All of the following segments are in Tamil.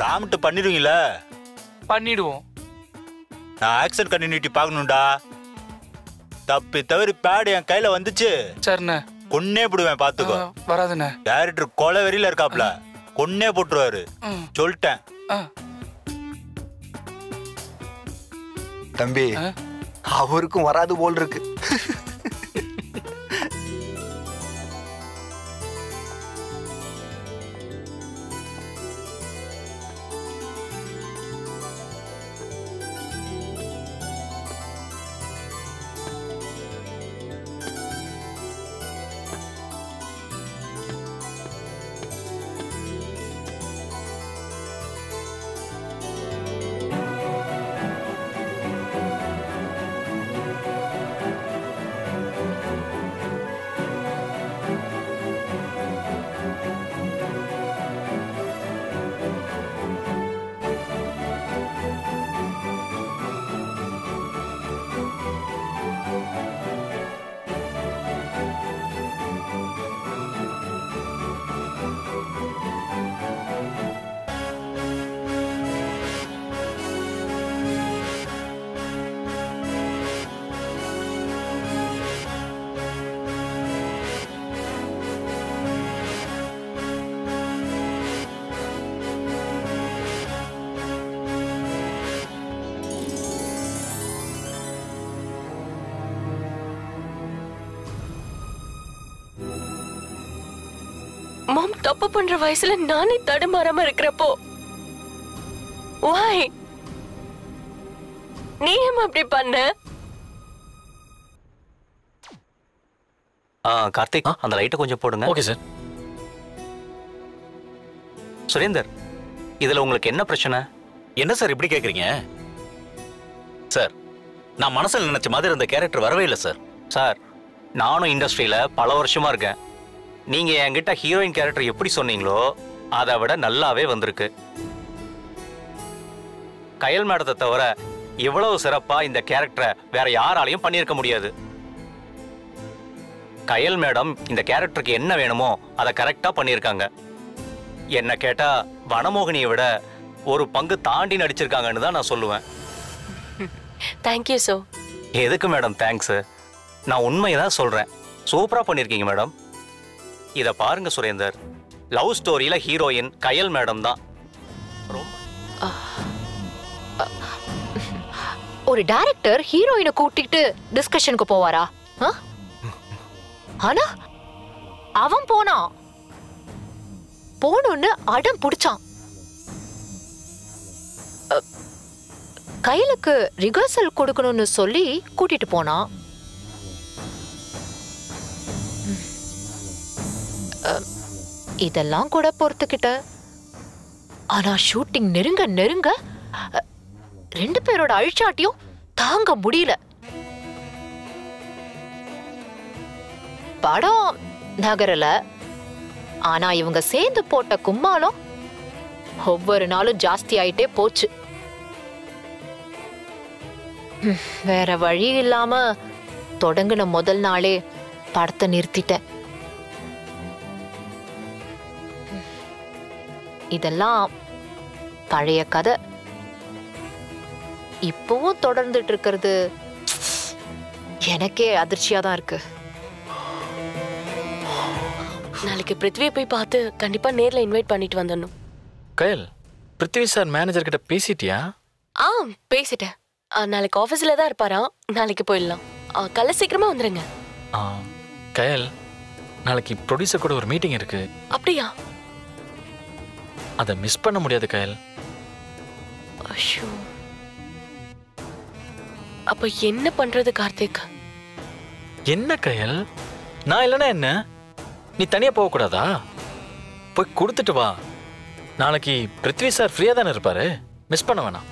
ப்ராம்ப்ட் பண்ணிடுவீங்களா? பண்ணிடுவோம். நான் ஆக்ஷன் கண்டினியூட்டி பார்க்கணும்டா. தப்பி தவறி பேட் என் கையில வந்துச்சு சரிண்ணே, கொன்னே போடுவேன். பாத்துக்கோ. வராதுண்ணே. டைரக்டர் கொலை வெறியில இருக்காப்ல, கொன்னே போட்டுருவாரு. சொல்லிட்டேன். தம்பி அவருக்கும் வராது போல் இருக்கு. மாம் தப்பு பண்ற வயசுல நானே தடுமாறாம இருக்கிறப்போ why நீ ஏன் அப்படி பண்ண? கார்த்திக் அந்த லைட்டை கொஞ்சம் போடுங்க. Okay sir. சுரேந்தர், இதுல உங்களுக்கு என்ன பிரச்சனை? என்ன சார் இப்படி கேக்குறீங்க? சார், நான் மனசுல நினைச்ச மாதிரி அந்த கேரக்டர் வரவே இல்லை சார். சார், நானும் இண்டஸ்ட்ரியில பல வருஷமா இருக்கேன். நீங்க என்கிட்ட ஹீரோயின் கேரக்டர் எப்படி சொன்னீங்களோ அதை விட நல்லாவே வந்திருக்கு. கயல் மேடத்தை தவிர இவ்வளவு சிறப்பா இந்த கேரக்டரை வேற யாராலையும் பண்ணியிருக்க முடியாது. கயல் மேடம் இந்த கேரக்டருக்கு என்ன வேணுமோ அதை கரெக்டா பண்ணியிருக்காங்க. என்ன கேட்டா வனமோகினியை விட ஒரு பங்கு தாண்டி நடிச்சிருக்காங்கன்னு தான் நான் சொல்லுவேன். Thank you so. எதுக்கு மேடம் தேங்க்ஸ்? நான் உண்மைதான் சொல்றேன். சூப்பரா பண்ணிருக்கீங்க மேடம். இத பாருங்க சுரேந்தர், லவ் ஸ்டோரியில ஹீரோயின் கயல் மேடம் தான். ஒரு டைரக்டர் ஹீரோயினை கூட்டிட்டு டிஸ்கஷனுக்கு போவாரா? ஆனா அவன் போனோன்னு அடம் புடிச்சான். கையிலுக்கு ரிஹர்சல் கொடுக்கணும்னு சொல்லி கூட்டிட்டு போனான். இதெல்லாம் கூட பொறுத்துக்கிட்ட. ஆனா ஷூட்டிங் நெருங்க நெருங்க ரெண்டு பேரோட அழிச்சாட்டியும் தாங்க முடியல. படம் நகரல. ஆனா இவங்க சேர்ந்து போட்ட கும்மாளம் ஒவ்வொரு நாளும் ஜாஸ்தி ஆயிட்டே போச்சு. வேற வழி இல்லாம தொடங்கின முதல் நாளே படத்தை நிறுத்திட்டேன். இதெல்லாம் பழைய கதை. இப்பவும் தொடர்ந்துட்டு இருக்கிறது எனக்கே அதிர்ச்சியா தான் இருக்கு. நாளைக்கு பிருத்வியை போய் பார்த்து கண்டிப்பா நேர்ல இன்வைட் பண்ணிட்டு வந்துடணும். கயல், பிருத்வி சார் மேனேஜர் கிட்ட பேசிட்டியா? பேசிட்டேன். நாளைக்கு ஆபீஸ்ல தான் இருப்பாராம். நாளைக்கு போயிடலாம். காலை சீக்கிரமா வந்துருங்க. கயல், நாளைக்கு ப்ரொடியூசர் கூட ஒரு மீட்டிங் இருக்கு. அப்படியா? அதை மிஸ் பண்ண முடியாது கயல். ஐயோ, அப்ப என்ன பண்றது கார்த்திக்? என்ன கயல், நான் இல்லைன்னா என்ன? நீ தனியா போக கூடாதா? போய் கொடுத்துட்டு வா. நாளைக்கு பிருத்வி சார் ஃப்ரீயா தானே இருப்பாரு. மிஸ் பண்ண வேணாம்.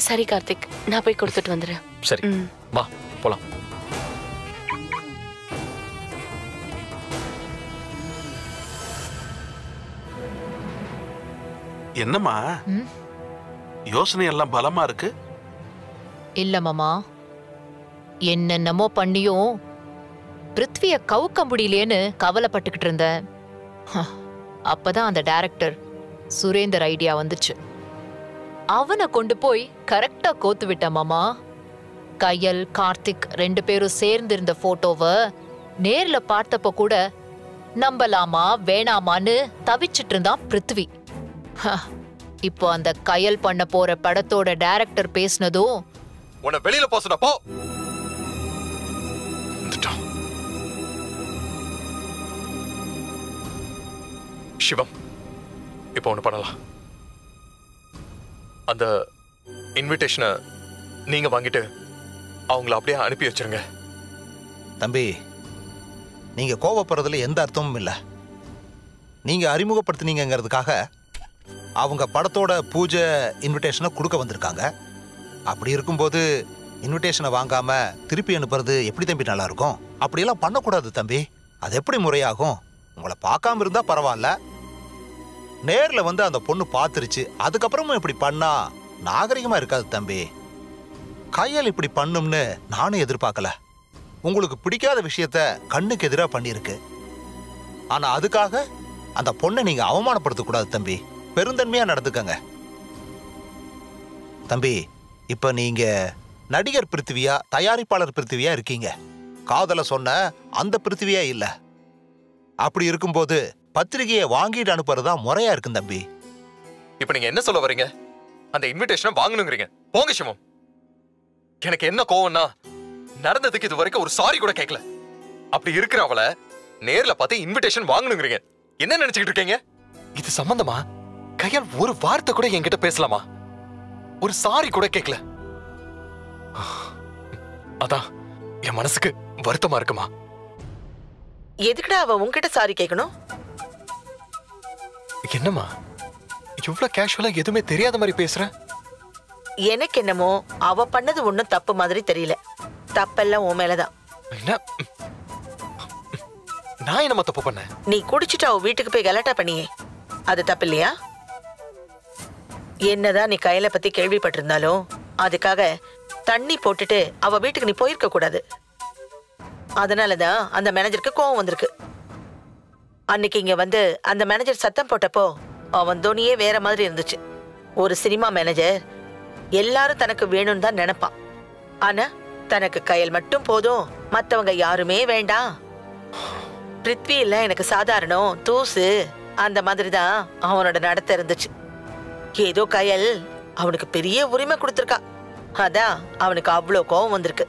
சரி கார்த்திக், நான் போய் கொடுத்துட்டு வந்துடுறேன். சரி, வா போலாம். என்னம்மா யோசனை எல்லாம் பலமா இருக்கு? இல்ல மாமா, என்னென்னமோ பண்ணியும் பிருத்விய கவுக்க முடியலேன்னு கவலைப்பட்டுக்கிட்டு இருந்தேன். அப்பதான் அந்த டைரக்டர் சுரேந்தர் ஐடியா வந்துச்சு. அவனை கொண்டு போய் கரெக்டா கோத்து விட்ட மாமா. கயல், கார்த்திக் 2 பேரும் சேர்ந்து இருந்த போட்டோவை நேர்ல பார்த்தப்ப கூட நம்பலாமா வேணாமான்னு தவிச்சிட்டு இருந்தான் பிருத்வி. இப்போ அந்த கயல் பண்ண போற படத்தோட டைரக்டர் பேசினதும், உன்னை வெளியில போ சொன்னா போ. சிவம், இப்போ ஒண்ணு பண்ணலாம். அந்த இன்விடேஷனை நீங்க வாங்கிட்டு அவங்கள அப்படியே அனுப்பி வச்சிருங்க. தம்பி, நீங்க கோவப்படுறதுல எந்த அர்த்தமும் இல்லை. நீங்க அறிமுகப்படுத்தினீங்கிறதுக்காக அவங்க படத்தோட பூஜை இன்விடேஷனை கொடுக்க வந்திருக்காங்க. அப்படி இருக்கும்போது இன்விடேஷனை வாங்காம திருப்பி அனுப்புறது எப்படி தம்பி நல்லா இருக்கும்? அப்படியெல்லாம் பண்ணக்கூடாது தம்பி. அது எப்படி முறையாகும்? உங்களை பார்க்காம இருந்தா பரவாயில்ல, நேர்ல வந்து அந்த பொண்ணு பார்த்துருச்சு, அதுக்கப்புறமும் இப்படி பண்ணா நாகரிகமா இருக்காது தம்பி. கையல் இப்படி பண்ணும்னு நானும் எதிர்பார்க்கல. உங்களுக்கு பிடிக்காத விஷயத்த கண்ணுக்கு எதிராக பண்ணியிருக்கு. ஆனா அதுக்காக அந்த பொண்ணை நீங்க அவமானப்படுத்தக்கூடாது தம்பி. பெருந்தன்மையா நடந்துக்கங்க தம்பி. இப்ப நீங்க நடிகர் பிருத்திவியா, தயாரிப்பாளர் பிருத்திவியா இருக்கீங்க. காதல சொன்ன அந்த பிருத்திவியா இல்ல. அப்படி இருக்கும்போது பத்திரிகையை வாங்கிட்டு அனுப்புறதா முறையா இருக்கும் தம்பி. இப்ப நீங்க என்ன சொல்ல வரீங்க? அந்த இன்விடேஷனை வாங்கணுங்கிறீங்க. போங்க சிவம். எனக்கு என்ன கோவம்னா, நடந்ததுக்கு இது வரைக்கும் ஒரு சாரி கூட கேட்கல. அப்படி இருக்கிற அவளை நேர்ல பார்த்து இன்விடேஷன் வாங்கணுங்கிறீங்க. என்ன நினைச்சுக்கிட்டு இருக்கீங்க? இது சம்பந்தமா கையால் ஒரு வார்த்தை கூட என்கிட்ட பேசலாமா? ஒரு சாரி கூட கேட்கல. அதான் என் மனசுக்கு வருத்தமா இருக்குமா. எதுக்குடா அவ உன்கிட்ட சாரி கேட்கணும்? என்னம்மா இவ்வளவு கேஷுவலா எதுவுமே தெரியாத மாதிரி பேசுற? எனக்கு என்னமோ அவ பண்ணது ஒண்ணும் தப்பு மாதிரி தெரியல. தப்பெல்லாம் உன் மேலதான். என்ன? நான் என்னமா தப்பு பண்ணேன்? நீ குடிச்சிட்டு அவ வீட்டுக்கு போய் கலாட்டா பண்ணியே, அது தப்பு இல்லையா? என்னதான் நீ கையில பத்தி கேள்விப்பட்டிருந்தாலும் அதுக்காக தண்ணி போட்டுட்டு அவ வீட்டுக்கு நீ போயிருக்க கூடாது. அதனாலதான் அந்த மேனேஜருக்கு கோவம் வந்திருக்கு. அன்னைக்கு இங்க வந்து அந்த மேனேஜர் சத்தம் போட்டப்போ அவன் தோனியே வேற மாதிரி இருந்துச்சு. ஒரு சினிமா மேனேஜர் எல்லாரும் தனக்கு வேணும்னு தான் நினைப்பான். ஆனா தனக்கு கையில் மட்டும் போதும், மத்தவங்க யாருமே வேண்டாம். பிருத்வி இல்ல எனக்கு சாதாரணம் தூசு, அந்த மாதிரிதான் அவனோட நடத்த இருந்துச்சு. ஏதோ கையல் அவனுக்கு பெரிய உரிமை கொடுத்திருக்கா. அதான் அவனுக்கு அவ்வளோ கோவம் வந்திருக்கு.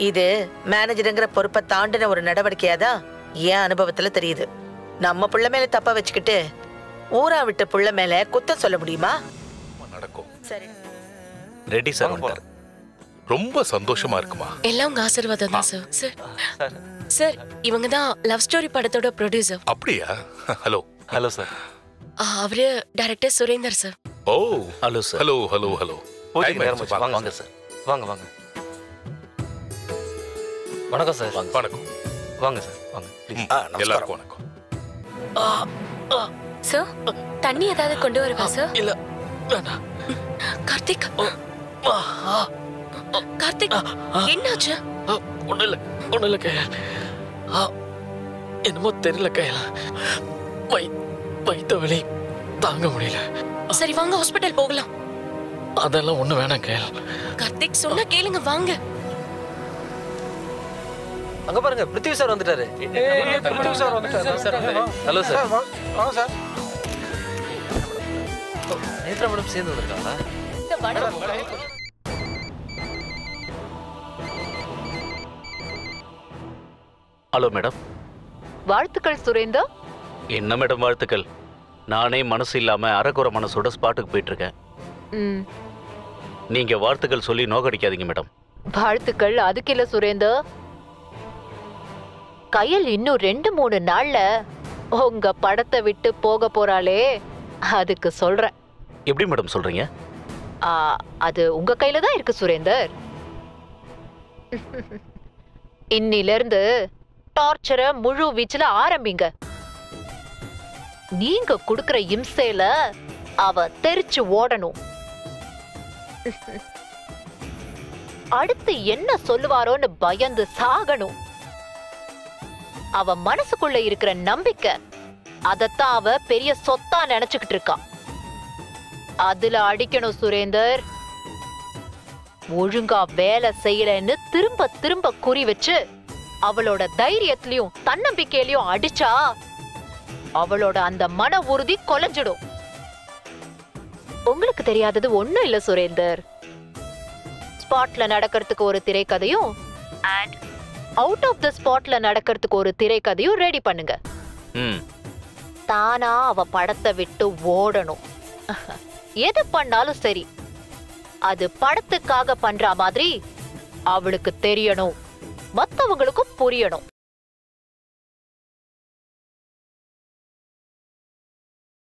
இது மேனேஜருங்கிற பொறுப்பை தாண்டின ஒரு நடவடிக்கையாதான் என் அனுபவத்துல தெரியுது. நம்ம புள்ள மேல தப்ப வச்சுக்கிட்டு ஊரா விட்ட புள்ள மேல குத்தம் சொல்ல முடியுமா? நடக்கும். சரி ரெடி சார் வந்துட்டார். ரொம்ப சந்தோஷமா இருக்குமா? எல்லாம் உங்க ஆசீர்வாதம் தான் சார். சார் சார் இவங்க தான் லவ் ஸ்டோரி படத்தோட ப்ரொடியூசர். அப்படியா? ஹலோ. Hello sir. அவரு director Surender sir. Oh hello sir. Hello hello hello. வாங்க சார். வாங்க வாங்க. வணக்கம் சார். வணக்கம். வாங்க சார். வாங்க. எல்லாருக்கும் வணக்கம். சார் தண்ணி ஏதாவது கொண்டு வரவா சார்? இல்ல வேண்டாம். கார்த்திக் கார்த்திக் என்னாச்சு? ஒண்ணு இல்ல கையல். என்னமோ தெரியல கையல். வயித்த வலி தாங்க முடியல. சரி வாங்க ஹாஸ்பிட்டல் போகலாம். அதெல்லாம் ஒண்ணு வேணாம் கையல். கார்த்திக் சொன்னா கேளுங்க வாங்க. அங்க பாருங்க பிருத்வி சார் வந்துட்டாரு. Hello sir. வாங்க சார். நேத்ரா மேடம் சேர்ந்து வந்திருக்காங்களா? Hello madam. வாழ்த்துக்கள் சுரேந்தர். என்ன மேடம் வாழ்த்துக்கள்? நானே மனசு இல்லாம அரைக்குறை மனசோட ஸ்பாட்டுக்கு போயிட்டு இருக்கேன். நீங்க வாழ்த்துக்கள் சொல்லி நோக்கடிக்காதீங்க மேடம். வாழ்த்துக்கள் அதுக்கு இல்ல சுரேந்தர். கையல் இன்னும் 2-3 நாள்ல உங்க படத்தை விட்டு போக போறாளே, அதுக்கு சொல்றேன். எப்படி மேடம் சொல்றீங்க? அது உங்க கையில தான் இருக்கு சுரேந்தர். இன்னில இருந்து டார்ச்சரை முழு வீச்சுல ஆரம்பிங்க. நீங்க குடுக்கிற இம்சையில அவ தெரிச்சு ஓடணும். அடுத்து என்ன சொல்லுவாரோன்னு பயந்து சாகணும். அவ மனசுக்குள்ள இருக்கிற நம்பிக்கை அதத்தான் அவ பெரிய சொத்தா நினைச்சுக்கிட்டு இருக்கா. அதுல அடிக்கணும் சுரேந்தர். ஒழுங்கா வேலை செய்யலன்னு திரும்ப திரும்ப குறி வச்சு அவளோட தைரியத்திலயும் தன்னம்பிக்கையிலயும் அடிச்சா அவளோட அந்த மன உறுதி கொலைஞ்சிடும். உங்களுக்கு தெரியாதது ஒண்ணும் இல்ல சுரேந்தர். ஸ்பாட்ல நடக்கிறதுக்கு ஒரு திரைக்கதையும் அண்ட் அவுட் ஆஃப் த ஸ்பாட்ல நடக்கிறதுக்கு ஒரு திரைக்கதையும் ரெடி பண்ணுங்க. தானா அவ படத்தை விட்டு ஓடணும். எது பண்ணாலும் சரி, அது படத்துக்காக பண்ற மாதிரி அவளுக்கு தெரியணும், மத்தவங்களுக்கும் புரியணும்.